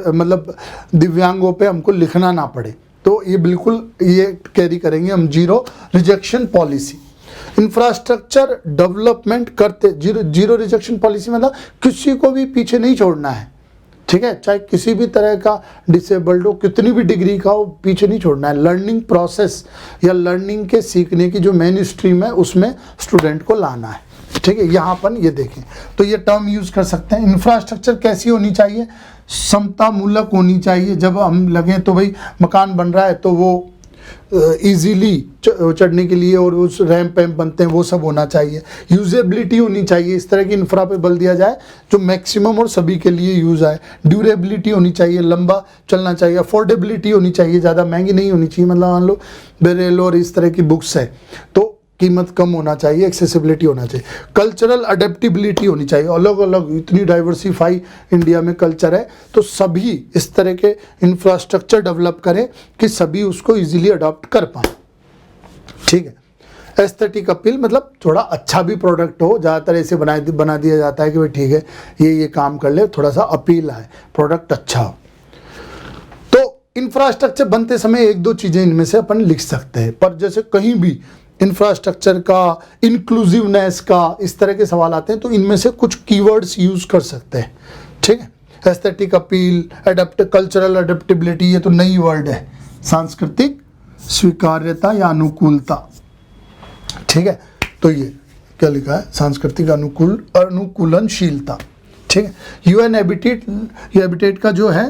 Speaker 1: मतलब दिव्यांगों पे हमको लिखना ना पड़े। तो ये बिल्कुल ये कैरी करेंगे हम, zero rejection policy. Infrastructure development करते, जीरो रिजेक्शन पॉलिसी मतलब किसी को भी पीछे नहीं छोड़ना है, ठीक है, चाहे किसी भी तरह का डिसेबल्ड हो, कितनी भी डिग्री का हो, पीछे नहीं छोड़ना है। लर्निंग प्रोसेस या लर्निंग के सीखने की जो मेन स्ट्रीम है उसमें स्टूडेंट को लाना है, ठीक है। यहाँ अपन ये देखें तो ये टर्म यूज कर सकते हैं। इंफ्रास्ट्रक्चर कैसी होनी चाहिए, समता मूलक होनी चाहिए। जब हम लगे तो भाई मकान बन रहा है तो वो इजीली चढ़ने के लिए और उस रैंप वैम्प बनते हैं वो सब होना चाहिए। यूजेबिलिटी होनी चाहिए, इस तरह की इंफ्रा पे बल दिया जाए जो मैक्सिमम और सभी के लिए यूज़ आए। ड्यूरेबिलिटी होनी चाहिए, लंबा चलना चाहिए। अफोर्डेबिलिटी होनी चाहिए, ज़्यादा महंगी नहीं होनी चाहिए। मतलब मान लो बेरेल और इस तरह की बुक्स है तो कीमत कम होना चाहिए, एक्सेसिबिलिटी होना चाहिए। कल्चरल अडेप्टिबिलिटी होनी चाहिए, अलग अलग इतनी डाइवर्सिफाई इंडिया में कल्चर है तो सभी इस तरह के इंफ्रास्ट्रक्चर डेवलप करें कि सभी उसको इजीली अडॉप्ट कर पाएँ, ठीक है। एस्थेटिक अपील मतलब थोड़ा अच्छा भी प्रोडक्ट हो, ज़्यादातर ऐसे बना दिया जाता है कि भाई ठीक है ये काम कर ले, थोड़ा सा अपील आए, प्रोडक्ट अच्छा हो। तो इंफ्रास्ट्रक्चर बनते समय एक दो चीज़ें इनमें से अपन लिख सकते हैं, पर जैसे कहीं भी इंफ्रास्ट्रक्चर का, इंक्लूसिवनेस का, इस तरह के सवाल आते हैं तो इनमें से कुछ कीवर्ड्स यूज कर सकते हैं, ठीक है। एस्थेटिक अपील, कल्चरल अडेप्टेबिलिटी, ये तो नई वर्ड है। सांस्कृतिक स्वीकार्यता या अनुकूलता, ठीक है। तो ये क्या लिखा है, सांस्कृतिक अनुकूलनशीलता, ठीक है। यूएन हैबिटेट का जो है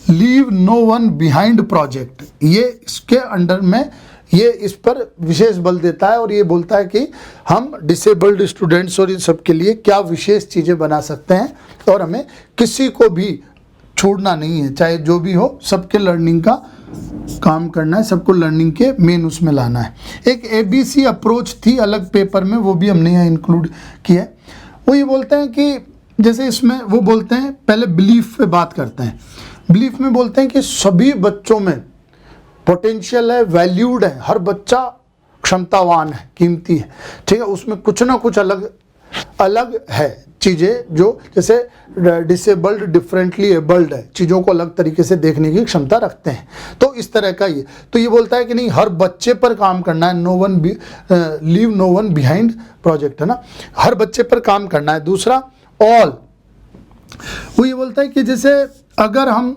Speaker 1: leave no one behind project, ये इसके अंडर में ये इस पर विशेष बल देता है और ये बोलता है कि हम डिसेबल्ड स्टूडेंट्स और इन सब के लिए क्या विशेष चीज़ें बना सकते हैं और हमें किसी को भी छोड़ना नहीं है, चाहे जो भी हो, सबके लर्निंग का काम करना है, सबको लर्निंग के मेन उसमें लाना है। एक ABC अप्रोच थी अलग पेपर में, वो भी हमने यहाँ इंक्लूड किया है। वो ये बोलते हैं कि जैसे इसमें वो बोलते हैं, पहले बिलीफ पे बात करते हैं। बिलीफ में बोलते हैं कि सभी बच्चों में पोटेंशियल है, वैल्यूड है, हर बच्चा क्षमतावान है, कीमती है, ठीक है। उसमें कुछ ना कुछ अलग है चीज़ें, जो जैसे डिसेबल्ड डिफरेंटली एबल्ड है, चीज़ों को अलग तरीके से देखने की क्षमता रखते हैं। तो इस तरह का ये तो ये बोलता है कि नहीं, हर बच्चे पर काम करना है, leave no one behind project, है ना, हर बच्चे पर काम करना है। दूसरा ऑल, वो ये बोलता है कि जैसे अगर हम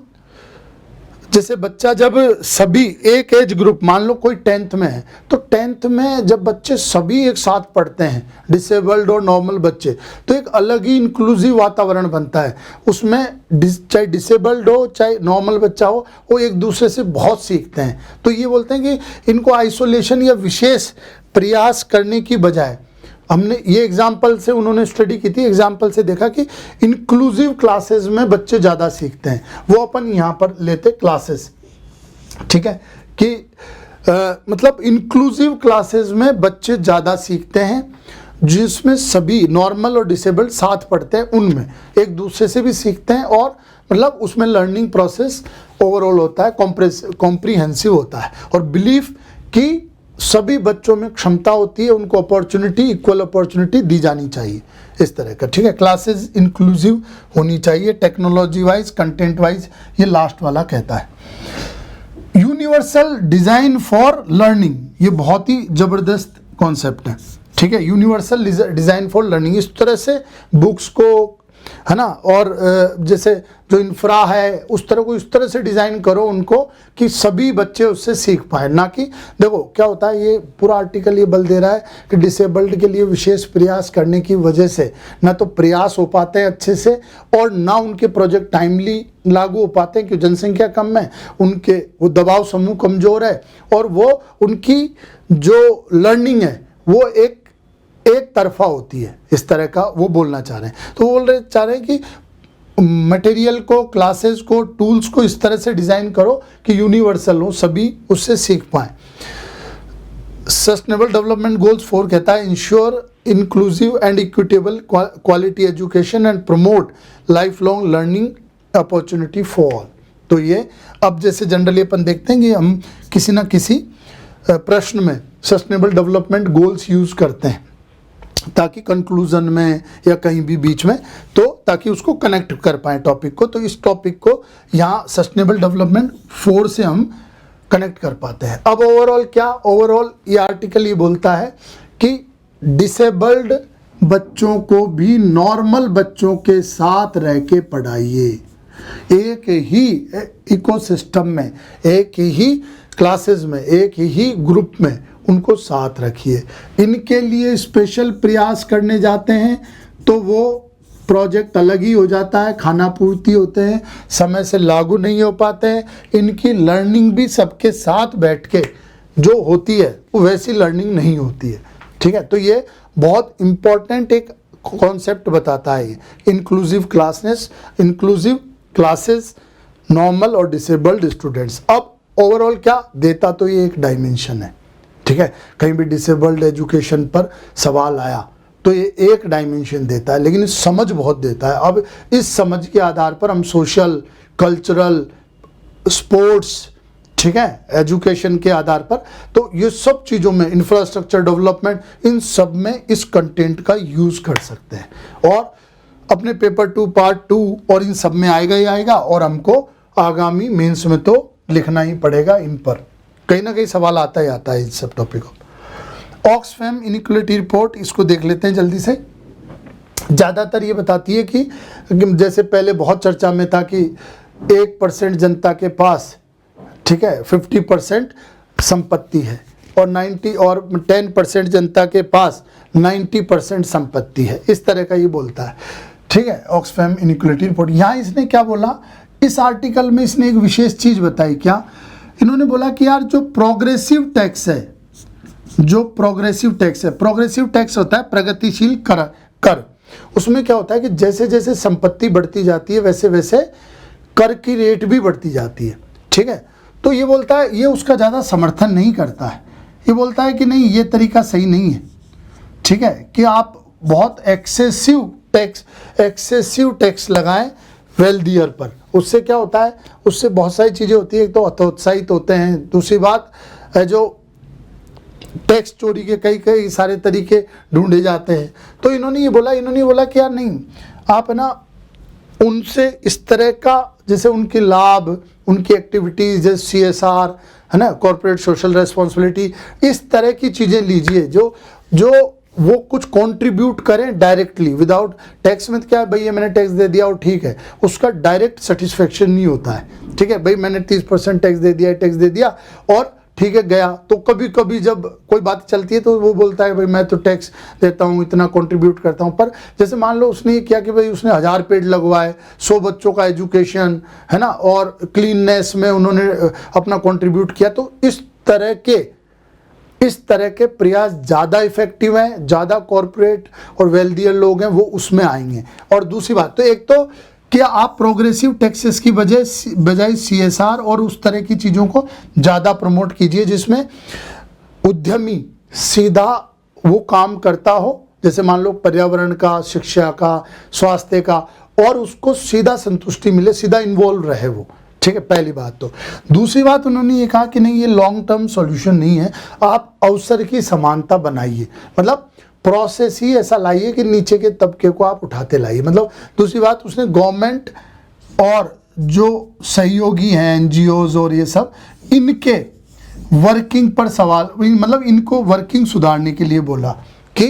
Speaker 1: जैसे बच्चा जब सभी एक एज ग्रुप, मान लो कोई 10th में है तो 10th में जब बच्चे सभी एक साथ पढ़ते हैं, डिसेबल्ड और नॉर्मल बच्चे, तो एक अलग ही इंक्लूसिव वातावरण बनता है। उसमें चाहे डिसेबल्ड हो चाहे नॉर्मल बच्चा हो, वो एक दूसरे से बहुत सीखते हैं। तो ये बोलते हैं कि इनको आइसोलेशन या विशेष प्रयास करने की बजाय हमने ये एग्जाम्पल से उन्होंने स्टडी की थी, एग्जाम्पल से देखा कि इंक्लूसिव क्लासेस में बच्चे ज़्यादा सीखते हैं। वो अपन यहाँ पर लेते क्लासेस, ठीक है, कि मतलब इंक्लूसिव क्लासेस में बच्चे ज़्यादा सीखते हैं, जिसमें सभी नॉर्मल और डिसेबल्ड साथ पढ़ते हैं, उनमें एक दूसरे से भी सीखते हैं और मतलब उसमें लर्निंग प्रोसेस ओवरऑल होता है, कॉम्प्रिहेंसिव होता है। और बिलीफ कि सभी बच्चों में क्षमता होती है, उनको अपॉर्चुनिटी, इक्वल अपॉर्चुनिटी दी जानी चाहिए, इस तरह का, ठीक है। क्लासेस इंक्लूसिव होनी चाहिए, टेक्नोलॉजी वाइज, कंटेंट वाइज, ये लास्ट वाला कहता है। यूनिवर्सल डिजाइन फॉर लर्निंग, ये बहुत ही जबरदस्त कॉन्सेप्ट है, ठीक है। यूनिवर्सल डिजाइन फॉर लर्निंग, इस तरह से बुक्स को, है ना, और जैसे जो इंफ्रा है उस तरह को इस तरह से डिज़ाइन करो उनको कि सभी बच्चे उससे सीख पाए। ना कि देखो क्या होता है, ये पूरा आर्टिकल ये बल दे रहा है कि डिसेबल्ड के लिए विशेष प्रयास करने की वजह से ना तो प्रयास हो पाते हैं अच्छे से और ना उनके प्रोजेक्ट टाइमली लागू हो पाते हैं, क्योंकि जनसंख्या कम है, उनके वो दबाव समूह कमज़ोर है और वो उनकी जो लर्निंग है वो एक तरफा होती है, इस तरह का वो बोलना चाह रहे हैं। तो वो चाह रहे हैं कि मटेरियल को, क्लासेस को, टूल्स को इस तरह से डिज़ाइन करो कि यूनिवर्सल हो, सभी उससे सीख पाएँ। सस्टेनेबल डेवलपमेंट गोल्स 4 कहता है ensure inclusive and equitable quality education and promote life long learning opportunity for all. तो ये अब जैसे जनरली अपन देखते हैं कि हम किसी ना किसी प्रश्न में सस्टेनेबल डेवलपमेंट गोल्स यूज़ करते हैं ताकि कंक्लूजन में या कहीं भी बीच में, तो ताकि उसको कनेक्ट कर पाएँ टॉपिक को। तो इस टॉपिक को यहाँ सस्टेनेबल डेवलपमेंट 4 से हम कनेक्ट कर पाते हैं। अब ओवरऑल क्या, ओवरऑल ये आर्टिकल ये बोलता है कि डिसेबल्ड बच्चों को भी नॉर्मल बच्चों के साथ रह के पढ़ाइए, एक ही इकोसिस्टम में, एक ही क्लासेस में, एक ही ग्रुप में उनको साथ रखिए। इनके लिए स्पेशल प्रयास करने जाते हैं तो वो प्रोजेक्ट अलग ही हो जाता है, खाना पूर्ति होते हैं, समय से लागू नहीं हो पाते हैं। इनकी लर्निंग भी सबके साथ बैठ के जो होती है वो वैसी लर्निंग नहीं होती है, ठीक है। तो ये बहुत इम्पॉर्टेंट एक कॉन्सेप्ट बताता है, inclusive classes, inclusive classes, normal और डिसेबल्ड स्टूडेंट्स। अब ओवरऑल क्या देता, तो ये एक डायमेंशन है, ठीक है। कहीं भी डिसेबल्ड एजुकेशन पर सवाल आया तो ये एक डायमेंशन देता है, लेकिन समझ बहुत देता है। अब इस समझ के आधार पर हम सोशल, कल्चरल, स्पोर्ट्स, ठीक है, एजुकेशन के आधार पर, तो ये सब चीज़ों में, इंफ्रास्ट्रक्चर डेवलपमेंट, इन सब में इस कंटेंट का यूज़ कर सकते हैं। और अपने पेपर 2, पार्ट 2 और इन सब में आएगा ही आएगा, और हमको आगामी मेंस में तो लिखना ही पड़ेगा इन पर, कहीं ना कहीं सवाल आता ही आता है इन सब टॉपिकों। ऑक्सफैम इनइक्वालिटी रिपोर्ट, इसको देख लेते हैं जल्दी से। ज़्यादातर ये बताती है कि जैसे पहले बहुत चर्चा में था कि 1% जनता के पास, ठीक है, 50% संपत्ति है और 10% जनता के पास 90% संपत्ति है, इस तरह का ये बोलता है, ठीक है, ऑक्सफैम इनइक्वालिटी रिपोर्ट। यहाँ इसने क्या बोला, इस आर्टिकल में इसने एक विशेष चीज़ बताई। क्या इन्होंने बोला कि यार जो प्रोग्रेसिव टैक्स है, जो प्रोग्रेसिव टैक्स है, प्रोग्रेसिव टैक्स होता है प्रगतिशील कर, उसमें क्या होता है कि जैसे जैसे संपत्ति बढ़ती जाती है वैसे वैसे कर की रेट भी बढ़ती जाती है, ठीक है। तो ये बोलता है, ये उसका ज़्यादा समर्थन नहीं करता है, ये बोलता है कि नहीं, ये तरीका सही नहीं है, ठीक है, कि आप बहुत एक्सेसिव टैक्स लगाएं वेल्दियर पर। उससे क्या होता है, उससे बहुत सारी चीज़ें होती है, एक तो हतोत्साहित होते हैं, दूसरी बात है जो टैक्स चोरी के कई सारे तरीके ढूंढे जाते हैं। तो इन्होंने ये बोला कि यार नहीं, आप ना उनसे इस तरह का, जैसे उनके लाभ, उनकी एक्टिविटीज़, जैसे CSR है ना, कॉर्पोरेट सोशल रेस्पॉन्सिबिलिटी, इस तरह की चीज़ें लीजिए जो वो कुछ कंट्रीब्यूट करें डायरेक्टली विदाउट टैक्स। में क्या है भाई, ये मैंने टैक्स दे दिया और ठीक है, उसका डायरेक्ट सेटिस्फेक्शन नहीं होता है, ठीक है भाई, मैंने 30% टैक्स दे दिया और ठीक है गया। तो कभी कभी जब कोई बात चलती है तो वो बोलता है भाई मैं तो टैक्स देता हूँ, इतना कंट्रीब्यूट करता हूँ। पर जैसे मान लो उसने ये किया कि भाई उसने 1000 पेड़ लगवाए, 100 बच्चों का एजुकेशन, है ना, और क्लीननेस में उन्होंने अपना कंट्रीब्यूट किया, तो इस तरह के इस तरह के प्रयास ज़्यादा इफेक्टिव हैं, ज़्यादा कॉरपोरेट और वेल्दियर लोग हैं वो उसमें आएंगे। और दूसरी बात तो एक तो कि आप प्रोग्रेसिव टैक्सेस की बजाय CSR और उस तरह की चीज़ों को ज़्यादा प्रमोट कीजिए जिसमें उद्यमी सीधा वो काम करता हो, जैसे मान लो पर्यावरण का, शिक्षा का, स्वास्थ्य का, और उसको सीधा संतुष्टि मिले, सीधा इन्वॉल्व रहे वो। ठीक है, पहली बात तो। दूसरी बात उन्होंने ये कहा कि नहीं, ये लॉन्ग टर्म सॉल्यूशन नहीं है, आप अवसर की समानता बनाइए, मतलब प्रोसेस ही ऐसा लाइए कि नीचे के तबके को आप उठाते लाइए। मतलब दूसरी बात उसने गवर्नमेंट और जो सहयोगी हैं NGOs और ये सब, इनके वर्किंग पर सवाल, मतलब इनको वर्किंग सुधारने के लिए बोला कि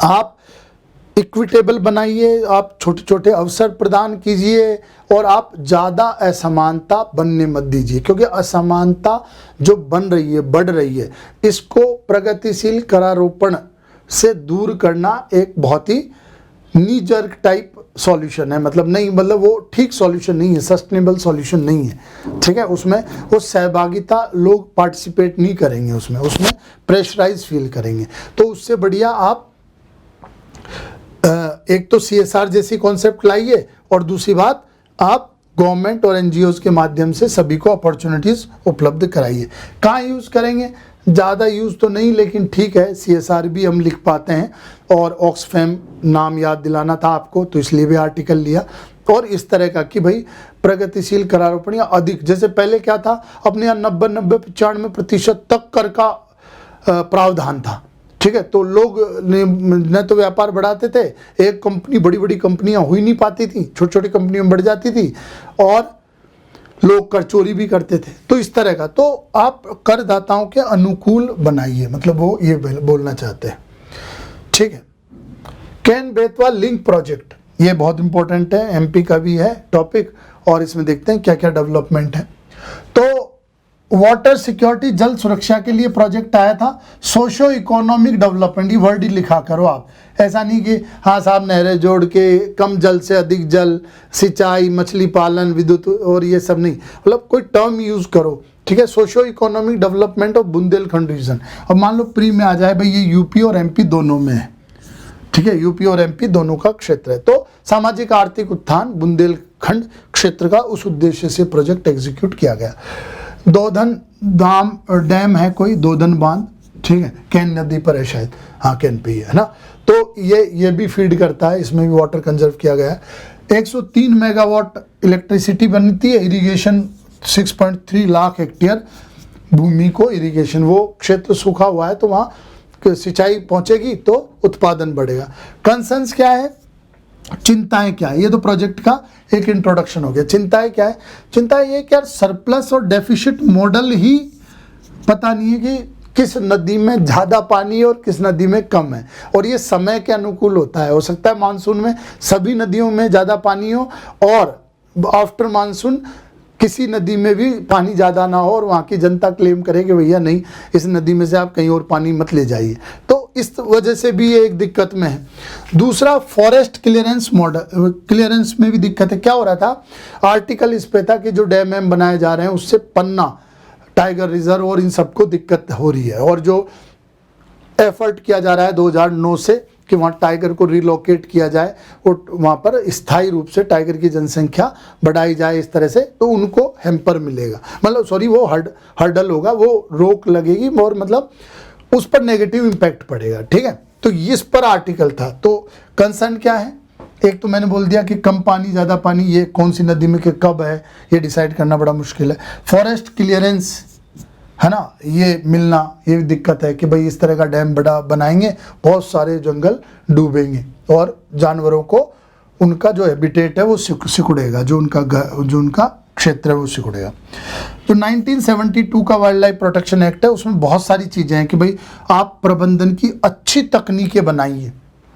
Speaker 1: आप इक्विटेबल बनाइए, आप छोटे छोटे अवसर प्रदान कीजिए और आप ज़्यादा असमानता बनने मत दीजिए, क्योंकि असमानता जो बन रही है, बढ़ रही है, इसको प्रगतिशील करारोपण से दूर करना एक बहुत ही नी जर्क टाइप सॉल्यूशन है। मतलब नहीं, मतलब वो ठीक सॉल्यूशन नहीं है, सस्टेनेबल सॉल्यूशन नहीं है। ठीक है, उसमें वो सहभागिता, लोग पार्टिसिपेट नहीं करेंगे उसमें प्रेशराइज फील करेंगे। तो उससे बढ़िया आप एक तो CSR जैसी कॉन्सेप्ट लाइए, और दूसरी बात आप गवर्नमेंट और NGOs के माध्यम से सभी को अपॉर्चुनिटीज़ उपलब्ध कराइए। कहाँ यूज़ करेंगे? ज़्यादा यूज़ तो नहीं, लेकिन ठीक है, CSR भी हम लिख पाते हैं, और ऑक्सफैम नाम याद दिलाना था आपको तो इसलिए भी आर्टिकल लिया। और इस तरह का कि भाई प्रगतिशील करारोपण या अधिक, जैसे पहले क्या था, अपने यहाँ 90-95% तक कर का प्रावधान था। ठीक है, तो लोग न तो व्यापार बढ़ाते थे, एक कंपनी, बड़ी बड़ी कंपनियां हो ही नहीं पाती थी, छोटी छोटी कंपनियां बढ़ जाती थी, और लोग कर चोरी भी करते थे। तो इस तरह का तो आप करदाताओं के अनुकूल बनाइए, मतलब वो ये बोलना चाहते हैं। ठीक है, कैन बेतवा लिंक प्रोजेक्ट, ये बहुत इंपॉर्टेंट है, MP का भी है टॉपिक, और इसमें देखते हैं क्या क्या डेवलपमेंट है। तो वाटर सिक्योरिटी, जल सुरक्षा के लिए प्रोजेक्ट आया था। सोशो इकोनॉमिक डेवलपमेंट, ये वर्ड ही लिखा करो आप, ऐसा नहीं कि हाँ साहब नहरें जोड़ के कम जल से अधिक जल, सिंचाई, मछली पालन, विद्युत और ये सब नहीं, मतलब कोई टर्म यूज करो। ठीक है, socio economic development of Bundelkhand region. अब मान लो प्री में आ जाए भाई ये UP और MP दोनों में है। ठीक है, UP और MP दोनों का क्षेत्र है, तो सामाजिक आर्थिक उत्थान बुंदेलखंड क्षेत्र का उस उद्देश्य से प्रोजेक्ट एग्जीक्यूट किया गया। दोधन डैम है कोई, दोधन बांध, ठीक है, कैन नदी पर है शायद, हाँ कैन पे है ना, तो ये भी फीड करता है, इसमें भी वाटर कंजर्व किया गया है। 103 मेगावाट इलेक्ट्रिसिटी बनती है, इरिगेशन 6.3 लाख हेक्टेयर भूमि को इरिगेशन, वो क्षेत्र सूखा हुआ है तो वहाँ सिंचाई पहुँचेगी तो उत्पादन बढ़ेगा। कंसर्न्स क्या है, चिंताएं क्या है, ये तो प्रोजेक्ट का एक इंट्रोडक्शन हो गया। चिंताएं क्या है, चिंता ये कि यार सरप्लस और डेफिसिट मॉडल ही पता नहीं है कि किस नदी में ज़्यादा पानी और किस नदी में कम है, और ये समय के अनुकूल होता है। हो सकता है मानसून में सभी नदियों में ज़्यादा पानी हो और आफ्टर मानसून किसी नदी में भी पानी ज़्यादा ना हो और वहाँ की जनता क्लेम करे कि भैया नहीं, इस नदी में से आप कहीं और पानी मत ले जाइए, तो इस वजह से भी ये एक दिक्कत में है। दूसरा फॉरेस्ट क्लियरेंस मॉडल, क्लियरेंस में भी दिक्कत है। क्या हो रहा था, आर्टिकल इस पे था कि जो डैम बनाए जा रहे हैं उससे पन्ना टाइगर रिजर्व और इन सबको दिक्कत हो रही है, और जो एफर्ट किया जा रहा है 2009 से कि वहाँ टाइगर को रिलोकेट किया जाए और वहाँ पर स्थायी रूप से टाइगर की जनसंख्या बढ़ाई जाए इस तरह से, तो उनको हेम्पर मिलेगा, मतलब सॉरी वो हर्डल होगा, वो रोक लगेगी और मतलब उस पर नेगेटिव इम्पैक्ट पड़ेगा। ठीक है, तो इस पर आर्टिकल था। तो कंसर्न क्या है, एक तो मैंने बोल दिया कि कम पानी ज़्यादा पानी, ये कौन सी नदी में कि कब है ये डिसाइड करना बड़ा मुश्किल है। फॉरेस्ट क्लियरेंस है ना, ये मिलना, ये भी दिक्कत है कि भाई इस तरह का डैम बड़ा बनाएंगे, बहुत सारे जंगल डूबेंगे और जानवरों को उनका जो हैबिटेट है वो सिकुड़ेगा, जो उनका क्षेत्र है वो सिकुड़ेगा। तो 1972 का वाइल्ड लाइफ प्रोटेक्शन एक्ट है, उसमें बहुत सारी चीज़ें हैं कि भाई आप प्रबंधन की अच्छी तकनीकें बनाइए,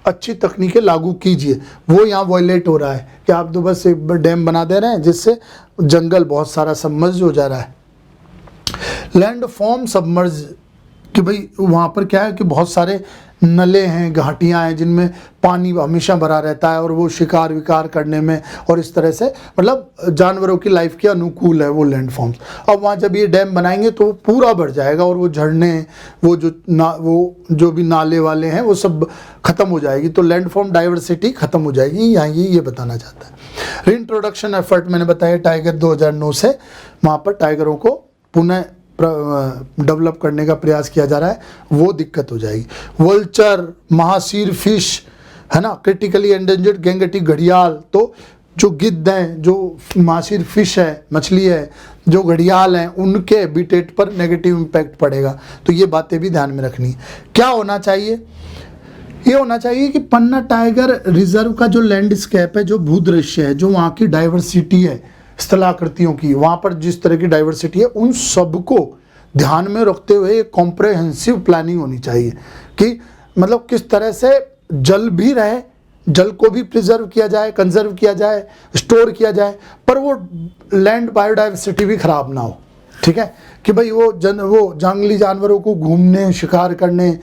Speaker 1: अच्छी तकनीकें लागू कीजिए। वो यहाँ वायलेट हो रहा है कि आप तो बस एक डैम बना दे रहे हैं जिससे जंगल बहुत सारा सबमर्ज हो जा रहा है। लैंड फॉर्म सबमर्ज कि भाई वहाँ पर क्या है कि बहुत सारे नले हैं, घाटियाँ हैं जिनमें पानी हमेशा भरा रहता है और वो शिकार विकार करने में और इस तरह से मतलब जानवरों की लाइफ के अनुकूल है वो लैंडफॉर्म्स। अब वहाँ जब ये डैम बनाएंगे तो वो पूरा बढ़ जाएगा और वो झरने, वो जो भी नाले वाले हैं वो सब खत्म हो जाएगी, तो लैंडफॉर्म डाइवर्सिटी खत्म हो जाएगी। यहाँ ये बताना चाहता है। रीइंट्रोडक्शन एफर्ट मैंने बताया टाइगर 2009 से वहाँ पर टाइगरों को पुनः डेवलप करने का प्रयास किया जा रहा है, वो दिक्कत हो जाएगी। वल्चर, महासीर फिश है ना, क्रिटिकली एंडेंजर्ड गैंगेटिक घड़ियाल, तो जो गिद्ध हैं, जो महासीर फिश है, मछली है, जो घड़ियाल हैं, उनके हैबिटेट पर नेगेटिव इम्पैक्ट पड़ेगा। तो ये बातें भी ध्यान में रखनी है। क्या होना चाहिए? ये होना चाहिए कि पन्ना टाइगर रिजर्व का जो लैंडस्केप है, जो भूदृश्य है, जो वहाँ की डाइवर्सिटी है स्थलाकृतियों की, वहाँ पर जिस तरह की डाइवर्सिटी है, उन सबको ध्यान में रखते हुए एक कॉम्प्रहेंसिव प्लानिंग होनी चाहिए कि मतलब किस तरह से जल भी रहे, जल को भी प्रिजर्व किया जाए, कंजर्व किया जाए, स्टोर किया जाए, पर वो लैंड बायोडाइवर्सिटी भी खराब ना हो। ठीक है कि भाई वो जंगली जानवरों को घूमने, शिकार करने,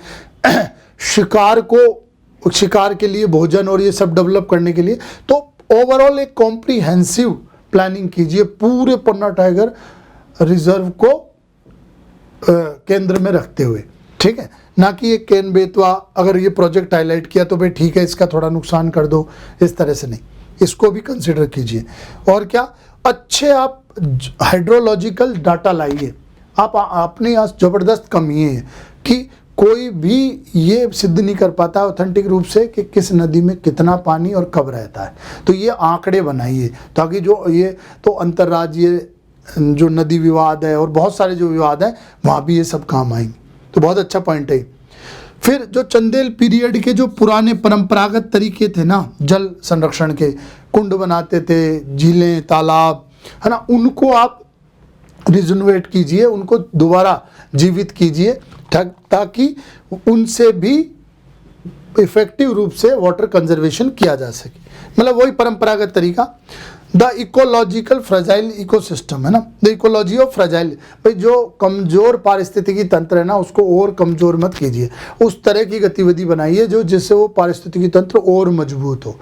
Speaker 1: शिकार के लिए भोजन और ये सब डेवलप करने के लिए, तो ओवरऑल एक कॉम्प्रिहेंसिव प्लानिंग कीजिए पूरे पन्ना टाइगर रिजर्व को केंद्र में रखते हुए। ठीक है, ना कि ये केन बेतवा अगर ये प्रोजेक्ट हाईलाइट किया तो भाई ठीक है इसका थोड़ा नुकसान कर दो, इस तरह से नहीं, इसको भी कंसिडर कीजिए। और क्या, अच्छे आप हाइड्रोलॉजिकल डाटा लाइए। आप अपने यहाँ ज़बरदस्त कमी है कि कोई भी ये सिद्ध नहीं कर पाता ऑथेंटिक रूप से कि किस नदी में कितना पानी और कब रहता है। तो ये आंकड़े बनाइए ताकि जो ये तो अंतर्राज्यीय जो नदी विवाद है और बहुत सारे जो विवाद हैं वहाँ भी ये सब काम आएंगे। तो बहुत अच्छा पॉइंट है। फिर जो चंदेल पीरियड के जो पुराने परंपरागत तरीके थे ना जल संरक्षण के, कुंड बनाते थे, झीलें, तालाब है ना, उनको आप रिजनवेट कीजिए, उनको दोबारा जीवित कीजिए ताकि उनसे भी इफेक्टिव रूप से वाटर कंजर्वेशन किया जा सके। मतलब वही परंपरागत तरीका। द इकोलॉजिकल फ्रेजाइल इकोसिस्टम है ना, द इकोलॉजी ऑफ फ्रेजाइल, भाई जो कमजोर पारिस्थितिकी तंत्र है ना उसको और कमजोर मत कीजिए, उस तरह की गतिविधि बनाइए जो जिससे वो पारिस्थितिकी तंत्र और मजबूत हो।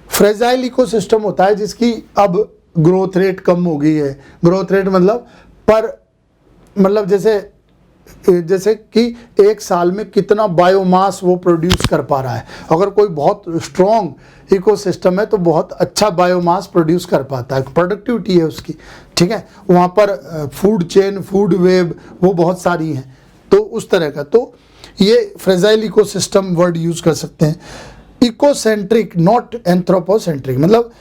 Speaker 1: फ्रेजाइल इकोसिस्टम होता है जिसकी अब ग्रोथ रेट कम हो गई है। ग्रोथ रेट मतलब जैसे कि एक साल में कितना बायोमास वो प्रोड्यूस कर पा रहा है। अगर कोई बहुत स्ट्रॉन्ग इकोसिस्टम है तो बहुत अच्छा बायोमास प्रोड्यूस कर पाता है, प्रोडक्टिविटी है उसकी। ठीक है, वहाँ पर फूड चेन, फूड वेब वो बहुत सारी हैं, तो उस तरह का। तो ये फ्रेजाइल इकोसिस्टम वर्ड यूज कर सकते हैं। इकोसेंट्रिक नॉट एंथ्रोपोसेंट्रिक, मतलब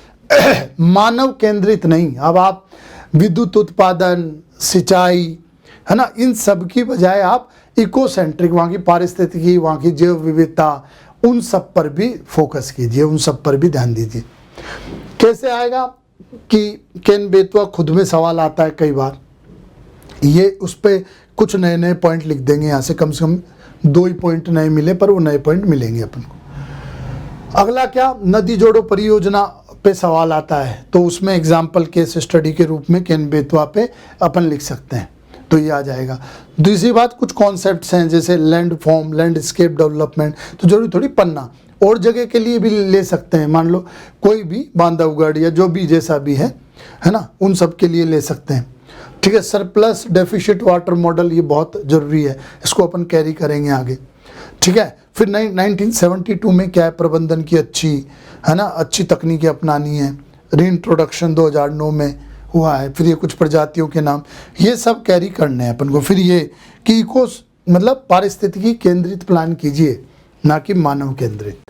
Speaker 1: मानव केंद्रित नहीं। अब आप विद्युत उत्पादन, सिंचाई है ना, इन सब की बजाय आप इकोसेंट्रिक, वहाँ की पारिस्थितिकी, वहाँ की जैव विविधता, उन सब पर भी फोकस कीजिए, उन सब पर भी ध्यान दीजिए। कैसे आएगा कि केन बेतवा खुद में सवाल आता है कई बार, ये उस पर कुछ नए नए पॉइंट लिख देंगे। यहाँ से कम 2 ही पॉइंट नए मिले पर वो नए पॉइंट मिलेंगे अपन को। अगला क्या, नदी जोड़ो परियोजना पे सवाल आता है, तो उसमें एग्जाम्पल केस स्टडी के रूप में केन बेतवा पे अपन लिख सकते हैं, तो ये आ जाएगा। दूसरी बात, कुछ कॉन्सेप्ट्स हैं जैसे लैंड फॉर्म, लैंडस्केप डेवलपमेंट, तो जरूरी थोड़ी पन्ना और जगह के लिए भी ले सकते हैं। मान लो कोई भी बांधवगढ़ या जो भी जैसा भी है ना, उन सब के लिए ले सकते हैं। ठीक है, सरप्लस डेफिशिट वाटर मॉडल, ये बहुत ज़रूरी है, इसको अपन कैरी करेंगे आगे। ठीक है, फिर 1972 में क्या है, प्रबंधन की अच्छी तकनीकें अपनानी है। रीइंट्रोडक्शन 2009 में हुआ है। फिर ये कुछ प्रजातियों के नाम, ये सब कैरी करने हैं अपन को। फिर ये कि मतलब पारिस्थितिकी केंद्रित प्लान कीजिए, ना कि मानव केंद्रित।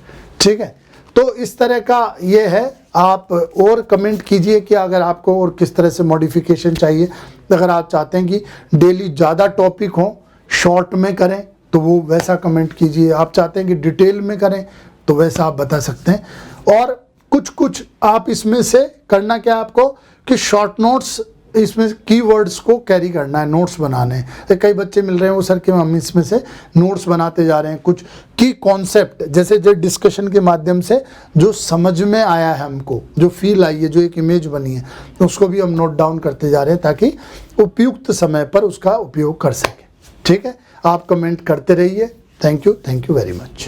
Speaker 1: ठीक है, तो इस तरह का ये है। आप और कमेंट कीजिए कि अगर आपको और किस तरह से मॉडिफिकेशन चाहिए। अगर आप चाहते हैं कि डेली ज़्यादा टॉपिक हो, शॉर्ट में करें, तो वो वैसा कमेंट कीजिए। आप चाहते हैं कि डिटेल में करें, तो वैसा आप बता सकते हैं। और कुछ आप इसमें से करना क्या आपको कि शॉर्ट नोट्स, इसमें कीवर्ड्स को कैरी करना है, नोट्स बनाने हैं। कई बच्चे मिल रहे हैं वो सर कि हम इसमें से नोट्स बनाते जा रहे हैं। कुछ की कॉन्सेप्ट जैसे जो डिस्कशन के माध्यम से जो समझ में आया है हमको, जो फील आई है, जो एक इमेज बनी है, तो उसको भी हम नोट डाउन करते जा रहे हैं ताकि उपयुक्त समय पर उसका उपयोग कर सकें। ठीक है, आप कमेंट करते रहिए। Thank you very much.